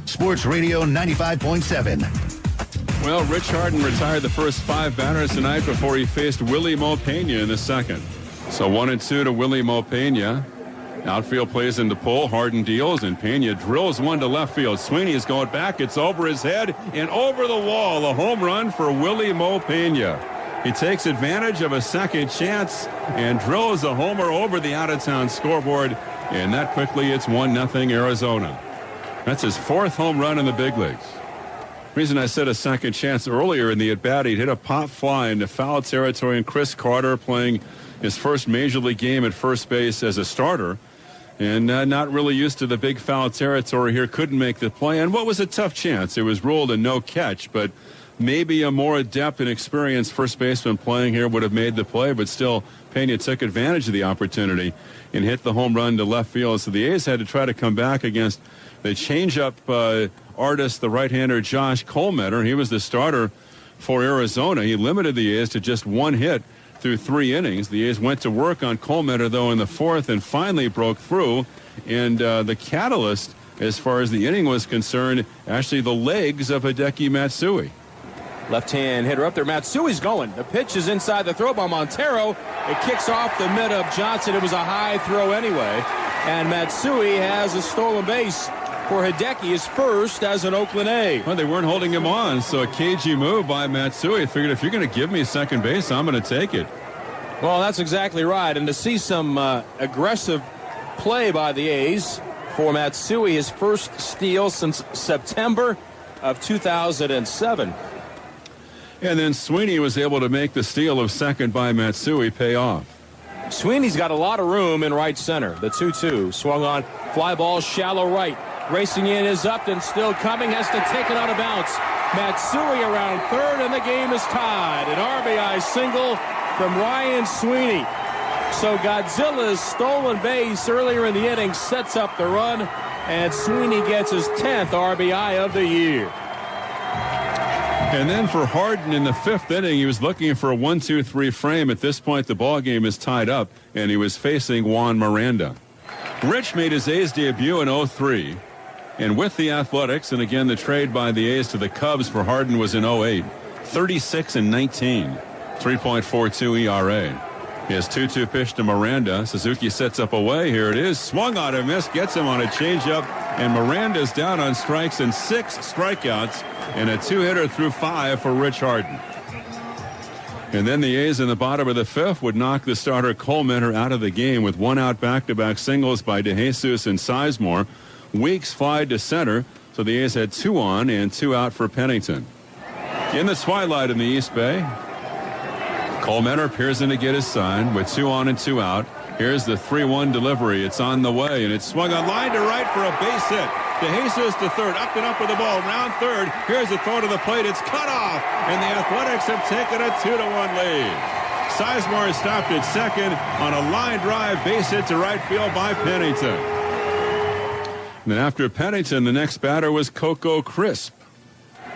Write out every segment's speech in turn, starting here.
Sports Radio 95.7. Well, Rich Harden retired the first 5 batters tonight before he faced Willie Mo Pena in the second. So 1-2 to Willie Mo Pena. Outfield plays in the pull. Harden deals, and Pena drills one to left field. Sweeney is going back. It's over his head and over the wall. A home run for Willie Mo Pena. He takes advantage of a second chance and drills a homer over the out-of-town scoreboard. And that quickly, it's 1-0 Arizona. That's his 4th home run in the big leagues. Reason I said a second chance earlier in the at-bat, he'd hit a pop fly into foul territory, and Chris Carter playing his first major league game at first base as a starter, and not really used to the big foul territory here, couldn't make the play. And what was a tough chance? It was ruled a no catch, but maybe a more adept and experienced first baseman playing here would have made the play, but still Pena took advantage of the opportunity and hit the home run to left field. So the A's had to try to come back against the changeup artist, the right-hander Josh Colmeter. He was the starter for Arizona. He limited the A's to just 1 hit through 3 innings. The A's went to work on Colmeter, though, in the 4th and finally broke through. And the catalyst, as far as the inning was concerned, actually the legs of Hideki Matsui. Left-hand hitter up there. Matsui's going. The pitch is inside the throw by Montero. It kicks off the mid of Johnson. It was a high throw anyway. And Matsui has a stolen base for Hideki, his first as an Oakland A. Well, they weren't holding him on, so a cagey move by Matsui. Figured if you're going to give me second base, I'm going to take it. Well, that's exactly right. And to see some aggressive play by the A's for Matsui, his first steal since September of 2007. And then Sweeney was able to make the steal of second by Matsui pay off. Sweeney's got a lot of room in right center. The 2-2 swung on, fly ball shallow right. Racing in is Upton, still coming, has to take it out of bounds. Matsui around third, and the game is tied. An RBI single from Ryan Sweeney. So Godzilla's stolen base earlier in the inning sets up the run, and Sweeney gets his 10th RBI of the year. And then for Harden in the 5th inning, he was looking for a 1-2-3 frame. At this point, the ball game is tied up, and he was facing Juan Miranda. Rich made his A's debut in 2003. And with the Athletics, and again the trade by the A's to the Cubs for Harden was in 2008. 36-19, 3.42 ERA. He has 2-2 pitch to Miranda. Suzuki sets up away. Here it is. Swung on a miss, gets him on a changeup, and Miranda's down on strikes and 6 strikeouts, and a 2-hitter through 5 for Rich Harden. And then the A's in the bottom of the 5th would knock the starter Colmeter out of the game with 1-out back-to-back singles by DeJesus and Sizemore. Weeks fly to center, so the A's had 2 on and 2 out for Pennington. In the twilight in the East Bay, Colmeter appears in to get his sign with 2 on and 2 out. Here's the 3-1 delivery. It's on the way, and it's swung on line to right for a base hit. DeJesus to third, up and up with the ball, round third. Here's the throw to the plate. It's cut off, and the Athletics have taken a 2-1 lead. Sizemore stopped at second on a line drive base hit to right field by Pennington. And then after Pennington, the next batter was Coco Crisp.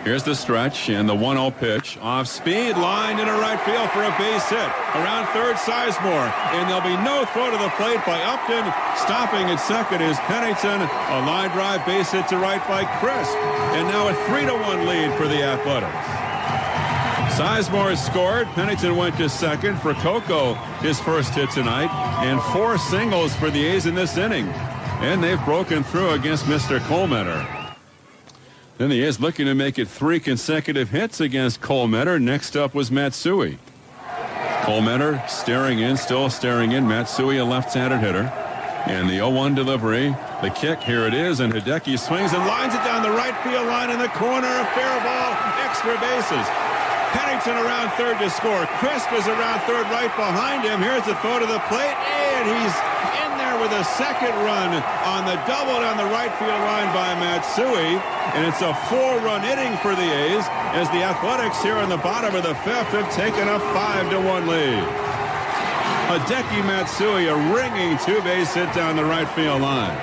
Here's the stretch and the 1-0 pitch. Off speed, line into right field for a base hit. Around third, Sizemore. And there'll be no throw to the plate by Upton. Stopping at second is Pennington. A line drive base hit to right by Crisp. And now a 3-1 lead for the Athletics. Sizemore has scored. Pennington went to second for Coco, his first hit tonight. And 4 singles for the A's in this inning. And they've broken through against Mr. Colmeter. Then the A's looking to make it 3 consecutive hits against Colmeter. Next up was Matsui. Colmeter staring in, still staring in. Matsui, a left-handed hitter. And the 0-1 delivery. The kick, here it is, and Hideki swings and lines it down the right field line in the corner. A fair ball, extra bases. Pennington around third to score. Crisp is around third right behind him. Here's the throw to the plate, and he's in there with a second run on the double down the right field line by Matsui. And it's a 4-run inning for the A's as the Athletics here in the bottom of the 5th have taken a 5-1 lead. Hideki Matsui, a ringing 2-base hit down the right field line.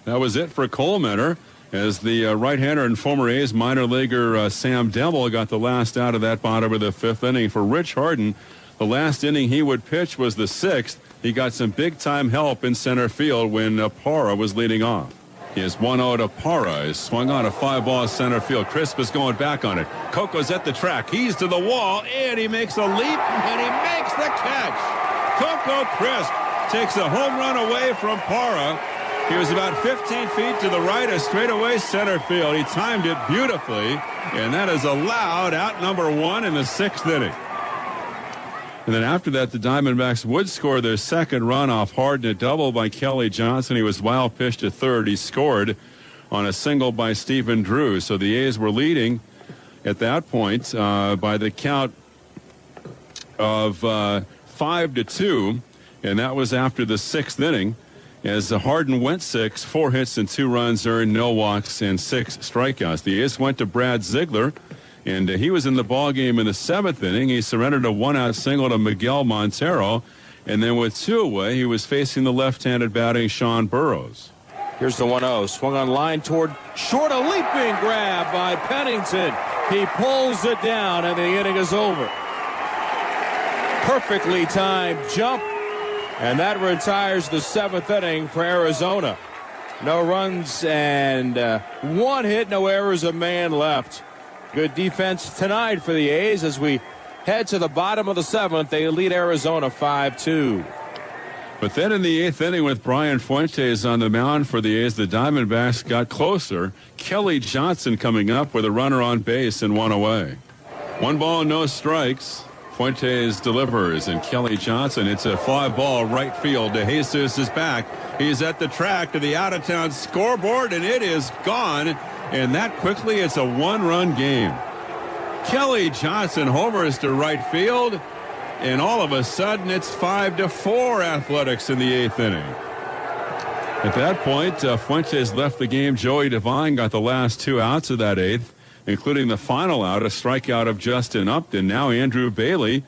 That was it for Colmeter, as the right-hander and former A's minor leaguer Sam Demmel got the last out of that bottom of the 5th inning. For Rich Harden, the last inning he would pitch was the 6th. He got some big-time help in center field when Parra was leading off. is 1-0 to Para. Is swung on a 5-ball center field. Crisp is going back on it. Coco's at the track. He's to the wall, and he makes a leap, and he makes the catch. Coco Crisp takes a home run away from Para. He was about 15 feet to the right of straightaway center field. He timed it beautifully, and that is allowed out number 1 in the 6th inning. And then after that, the Diamondbacks would score their second run off Harden, a double by Kelly Johnson. He was wild pitched to third. He scored on a single by Stephen Drew. So the A's were leading at that point by the count of 5-2, and that was after the 6th inning. As Harden went 6, 4 hits and 2 runs earned, no walks and 6 strikeouts. The A's went to Brad Ziegler, and he was in the ballgame in the 7th inning. He surrendered a 1-out single to Miguel Montero, and then with 2 away, he was facing the left-handed batting Sean Burrows. Here's the 1-0. Swung on line toward short. A leaping grab by Pennington. He pulls it down, and the inning is over. Perfectly timed jump, and that retires the 7th inning for Arizona. No runs and 1 hit, no errors, a man left. Good defense tonight for the A's as we head to the bottom of the 7th. They lead Arizona 5-2. But then in the 8th inning with Brian Fuentes on the mound for the A's, the Diamondbacks got closer. Kelly Johnson coming up with a runner on base and 1 away. 1 ball, no strikes. Fuentes delivers, and Kelly Johnson, it's a fly ball right field. DeJesus is back. He's at the track to the out-of-town scoreboard, and it is gone. And that quickly, it's a 1-run game. Kelly Johnson homers to right field, and all of a sudden, it's 5-4 Athletics in the 8th inning. At that point, Fuentes left the game. Joey Devine got the last 2 outs of that 8th, including the final out, a strikeout of Justin Upton. Now Andrew Bailey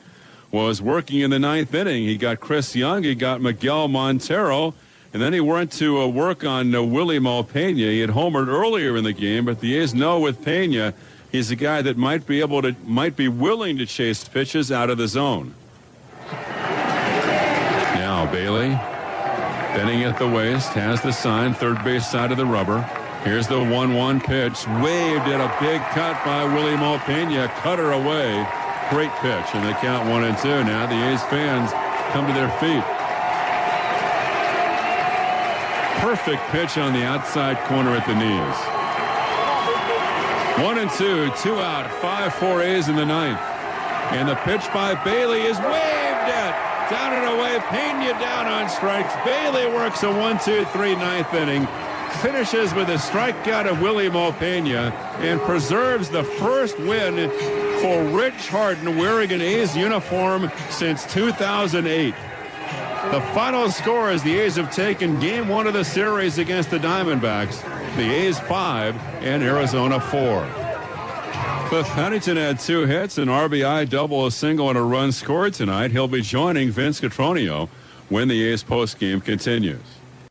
was working in the 9th inning. He got Chris Young, he got Miguel Montero, and then he went to work on Willie Malpena. He had homered earlier in the game, but the A's know with Pena, he's a guy that might be willing to chase pitches out of the zone. Now Bailey, bending at the waist, has the sign, third base side of the rubber. Here's the 1-1 pitch, waved at a big cut by Willie Malpena, cutter away. Great pitch, and they count 1-2. Now the A's fans come to their feet. Perfect pitch on the outside corner at the knees. 1-2, 2 out, 5-4 A's in the 9th. And the pitch by Bailey is waved at. Down and away, Pena down on strikes. Bailey works a 1-2-3 9th inning. Finishes with a strikeout of Willie Malpena and preserves the first win for Rich Harden wearing an A's uniform since 2008. The final score is the A's have taken game 1 of the series against the Diamondbacks. The A's 5 and Arizona 4. Cliff Pennington had 2 hits, an RBI, double, a single, and a run scored tonight. He'll be joining Vince Cotroneo when the A's postgame continues.